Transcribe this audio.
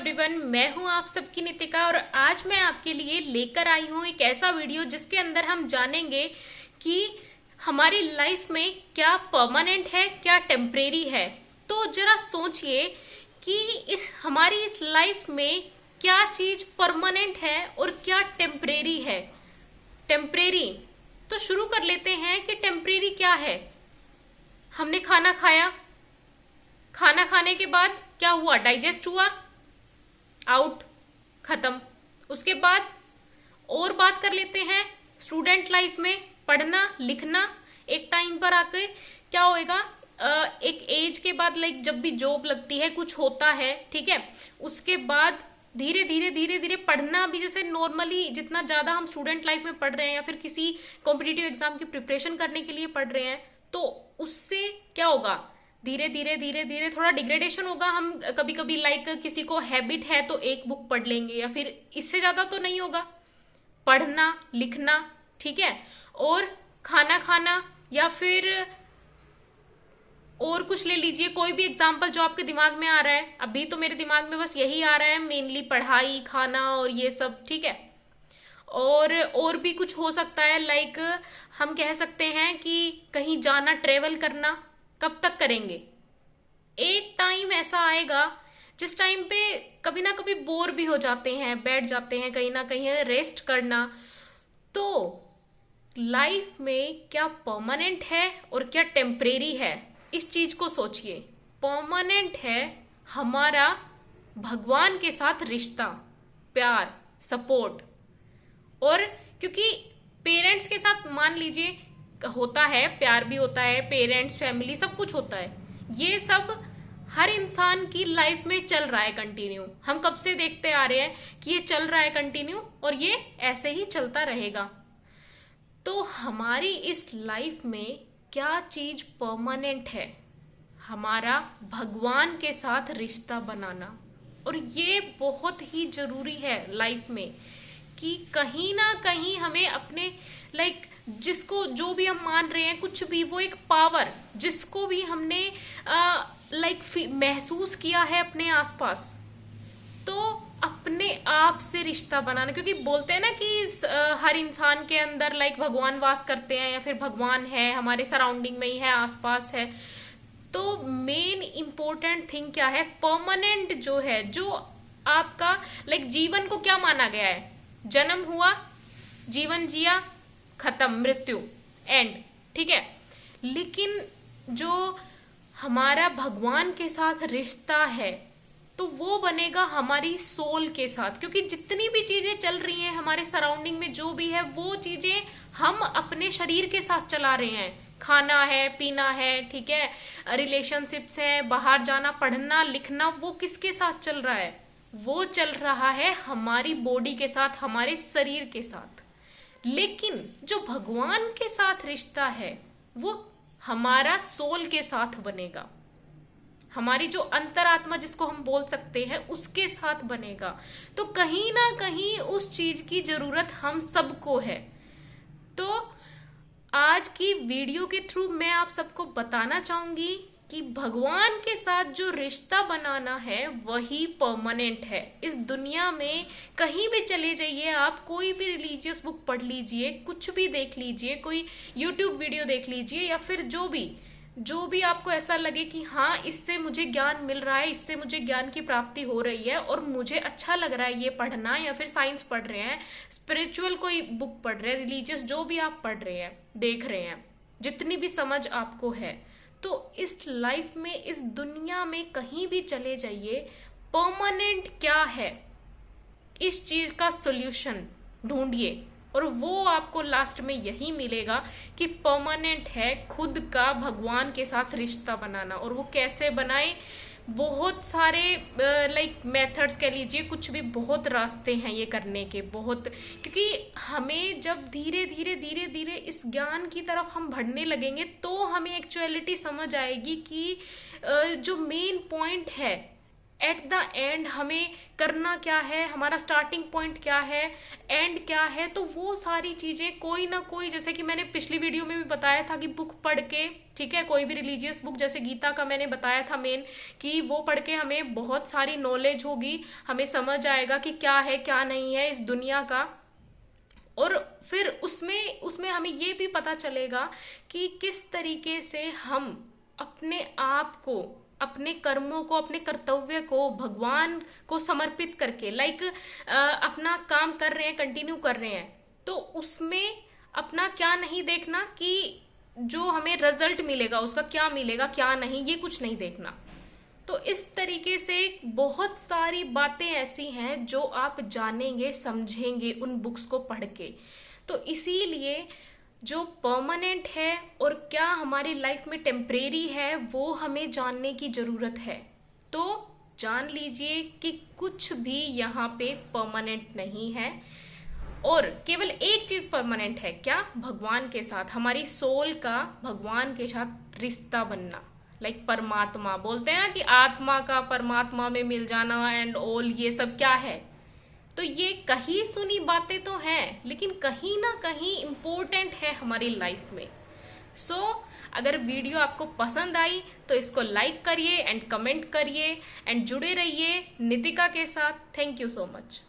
Everyone, मैं हूं आप सबकी नितिका और आज मैं आपके लिए लेकर आई हूं एक ऐसा वीडियो जिसके अंदर हम जानेंगे कि हमारी लाइफ में क्या परमानेंट है, क्या टेम्परेरी है। तो जरा सोचिए कि हमारी इस लाइफ में क्या चीज परमानेंट है और क्या टेम्परेरी है। टेम्परेरी तो शुरू कर लेते हैं कि टेम्परेरी क्या है। हमने खाना खाया, खाना खाने के बाद क्या हुआ? डाइजेस्ट हुआ, आउट, खत्म। उसके बाद और बात कर लेते हैं स्टूडेंट लाइफ में, पढ़ना लिखना। एक टाइम पर आके क्या होएगा, एक एज के बाद लाइक जब भी जॉब लगती है, कुछ होता है, ठीक है, उसके बाद धीरे धीरे पढ़ना भी, जैसे नॉर्मली जितना ज्यादा हम स्टूडेंट लाइफ में पढ़ रहे हैं या फिर किसी कॉम्पिटिटिव एग्जाम की प्रिपरेशन करने के लिए पढ़ रहे हैं, तो उससे क्या होगा, धीरे धीरे थोड़ा डिग्रेडेशन होगा। हम कभी कभी लाइक किसी को हैबिट है तो एक बुक पढ़ लेंगे या फिर इससे ज्यादा तो नहीं होगा। पढ़ना लिखना, ठीक है, और खाना खाना या फिर और कुछ ले लीजिए, कोई भी एग्जाम्पल जो आपके दिमाग में आ रहा है। अभी तो मेरे दिमाग में बस यही आ रहा है, मेनली पढ़ाई, खाना और ये सब, ठीक है। और भी कुछ हो सकता है, लाइक हम कह सकते हैं कि कहीं जाना, ट्रेवल करना। कब तक करेंगे? एक टाइम ऐसा आएगा जिस टाइम पे कभी ना कभी बोर भी हो जाते हैं, बैठ जाते हैं कहीं ना कहीं रेस्ट करना। तो लाइफ में क्या परमानेंट है और क्या टेम्परेरी है, इस चीज को सोचिए। परमानेंट है हमारा भगवान के साथ रिश्ता, प्यार, सपोर्ट। और क्योंकि पेरेंट्स के साथ मान लीजिए होता है, प्यार भी होता है, पेरेंट्स, फैमिली, सब कुछ होता है। ये सब हर इंसान की लाइफ में चल रहा है कंटिन्यू। हम कब से देखते आ रहे हैं कि ये चल रहा है कंटिन्यू और ये ऐसे ही चलता रहेगा। तो हमारी इस लाइफ में क्या चीज परमानेंट है? हमारा भगवान के साथ रिश्ता बनाना। और ये बहुत ही जरूरी है लाइफ में कि कहीं ना कहीं हमें अपने लाइक जिसको जो भी हम मान रहे हैं, कुछ भी, वो एक पावर जिसको भी हमने लाइक महसूस किया है अपने आसपास, तो अपने आप से रिश्ता बनाना। क्योंकि बोलते हैं ना कि हर इंसान के अंदर लाइक भगवान वास करते हैं या फिर भगवान है, हमारे सराउंडिंग में ही है, आसपास है। तो मेन इंपॉर्टेंट थिंग क्या है? परमानेंट जो है, जो आपका लाइक जीवन को क्या माना गया है? जन्म हुआ, जीवन जिया, खत्म, मृत्यु, एंड, ठीक है। लेकिन जो हमारा भगवान के साथ रिश्ता है तो वो बनेगा हमारी सोल के साथ। क्योंकि जितनी भी चीजें चल रही हैं हमारे सराउंडिंग में, जो भी है, वो चीजें हम अपने शरीर के साथ चला रहे हैं। खाना है, पीना है, ठीक है, रिलेशनशिप्स है, बाहर जाना, पढ़ना लिखना, वो किसके साथ चल रहा है? वो चल रहा है हमारी बॉडी के साथ, हमारे शरीर के साथ। लेकिन जो भगवान के साथ रिश्ता है वो हमारा सोल के साथ बनेगा, हमारी जो अंतरात्मा जिसको हम बोल सकते हैं उसके साथ बनेगा। तो कहीं ना कहीं उस चीज की जरूरत हम सबको है। तो आज की वीडियो के थ्रू मैं आप सबको बताना चाहूंगी कि भगवान के साथ जो रिश्ता बनाना है वही परमानेंट है। इस दुनिया में कहीं भी चले जाइए आप, कोई भी रिलीजियस बुक पढ़ लीजिए, कुछ भी देख लीजिए, कोई यूट्यूब वीडियो देख लीजिए, या फिर जो भी आपको ऐसा लगे कि हाँ, इससे मुझे ज्ञान मिल रहा है, इससे मुझे ज्ञान की प्राप्ति हो रही है और मुझे अच्छा लग रहा है ये पढ़ना, या फिर साइंस पढ़ रहे हैं, स्पिरिचुअल कोई बुक पढ़ रहे हैं, रिलीजियस जो भी आप पढ़ रहे हैं, देख रहे हैं, जितनी भी समझ आपको है, तो इस लाइफ में, इस दुनिया में कहीं भी चले जाइए, परमानेंट क्या है, इस चीज का सॉल्यूशन ढूंढिए। और वो आपको लास्ट में यही मिलेगा कि परमानेंट है खुद का भगवान के साथ रिश्ता बनाना। और वो कैसे बनाए? बहुत सारे लाइक मेथड्स कह लीजिए, कुछ भी, बहुत रास्ते हैं ये करने के, बहुत। क्योंकि हमें जब धीरे धीरे इस ज्ञान की तरफ हम बढ़ने लगेंगे तो हमें एक्चुअलिटी समझ आएगी कि जो मेन पॉइंट है एट द एंड हमें करना क्या है, हमारा स्टार्टिंग पॉइंट क्या है, एंड क्या है। तो वो सारी चीजें कोई ना कोई, जैसे कि मैंने पिछली वीडियो में भी बताया था कि बुक पढ़ के, ठीक है, कोई भी रिलीजियस बुक जैसे गीता का मैंने बताया था मेन, कि वो पढ़ के हमें बहुत सारी नॉलेज होगी, हमें समझ आएगा कि क्या है क्या नहीं है इस दुनिया का। और फिर उसमें उसमें हमें ये भी पता चलेगा कि किस तरीके से हम अपने आप को, अपने कर्मों को, अपने कर्तव्य को भगवान को समर्पित करके अपना काम कर रहे हैं, कंटिन्यू कर रहे हैं। तो उसमें अपना क्या नहीं देखना कि जो हमें रिजल्ट मिलेगा उसका क्या मिलेगा क्या नहीं, ये कुछ नहीं देखना। तो इस तरीके से बहुत सारी बातें ऐसी हैं जो आप जानेंगे, समझेंगे उन बुक्स को पढ़ के। तो इसीलिए जो परमानेंट है और क्या हमारी लाइफ में टेम्परेरी है, वो हमें जानने की जरूरत है। तो जान लीजिए कि कुछ भी यहाँ पे परमानेंट नहीं है, और केवल एक चीज परमानेंट है, क्या? भगवान के साथ, हमारी सोल का भगवान के साथ रिश्ता बनना। परमात्मा बोलते हैं ना कि आत्मा का परमात्मा में मिल जाना एंड ऑल, ये सब क्या है? तो ये कहीं सुनी बातें तो हैं, लेकिन कहीं ना कहीं इम्पोर्टेंट है हमारी लाइफ में। सो अगर वीडियो आपको पसंद आई तो इसको लाइक करिए एंड कमेंट करिए एंड जुड़े रहिए नितिका के साथ। Thank you so much.